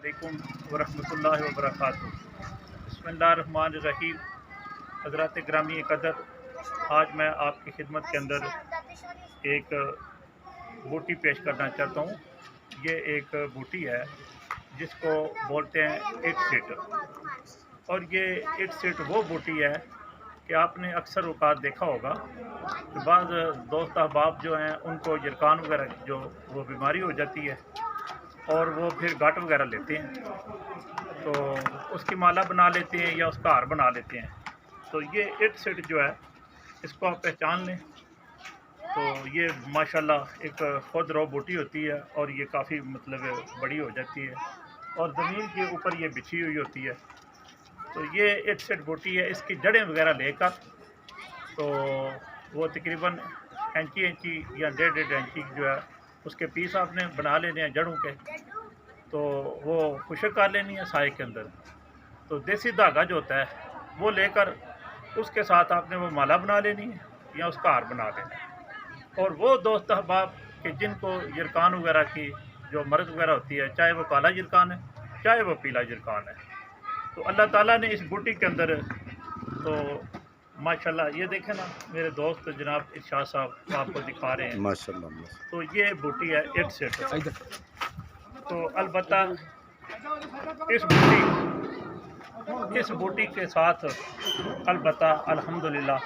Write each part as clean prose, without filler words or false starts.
علیکم ورحمۃ اللہ وبرکاتہ۔ بسم اللہ الرحمن الرحیم۔ حضرات گرامی قدر، آج میں آپ کی خدمت کے اندر ایک بوٹی پیش کرنا چاہتا ہوں۔ یہ ایک بوٹی ہے جس کو بولتے ہیں ایٹ سیٹ، اور یہ ایٹ سیٹ وہ بوٹی ہے کہ آپ نے اکثر اوقات دیکھا ہوگا کہ بعض دوست احباب جو ہیں ان کو جرکان وغیرہ جو وہ بیماری ہو جاتی ہے اور وہ پھر گاٹ وغیرہ لیتے ہیں تو اس کی مالا بنا لیتے ہیں یا اس کا ہار بنا لیتے ہیں۔ تو یہ ایٹ سیٹ جو ہے اس کو آپ پہچان لیں تو یہ ماشاءاللہ ایک خود رو بوٹی ہوتی ہے، اور یہ کافی بڑی ہو جاتی ہے اور زمین کے اوپر یہ بچھی ہوئی ہوتی ہے۔ تو یہ ایٹ سیٹ بوٹی ہے، اس کی جڑیں وغیرہ لے کر تو وہ تقریباً انچی یا 1.5 انچی جو ہے اس کے پیس آپ نے بنا لینے ہیں جڑوں کے، تو وہ خشک کر لینی ہے سائے کے اندر۔ تو دیسی دھاگا جو ہوتا ہے وہ لے کر اس کے ساتھ آپ نے وہ مالا بنا لینی ہے یا اس کا ہار بنا لینا ہے۔ اور وہ دوست احباب کہ جن کو جرکان وغیرہ کی جو مرض وغیرہ ہوتی ہے، چاہے وہ کالا جرکان ہے چاہے وہ پیلا جرکان ہے، تو اللہ تعالیٰ نے اس بوٹی کے اندر تو ماشاءاللہ یہ دیکھیں نا، میرے دوست جناب ارشاد صاحب آپ کو دکھا رہے ہیں ماشاءاللہ۔ تو یہ بوٹی ہے ایٹ سیٹ۔ تو البتہ اس بوٹی کے ساتھ البتہ الحمدللہ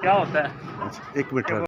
کیا ہوتا ہے ایک منٹ کہ وہ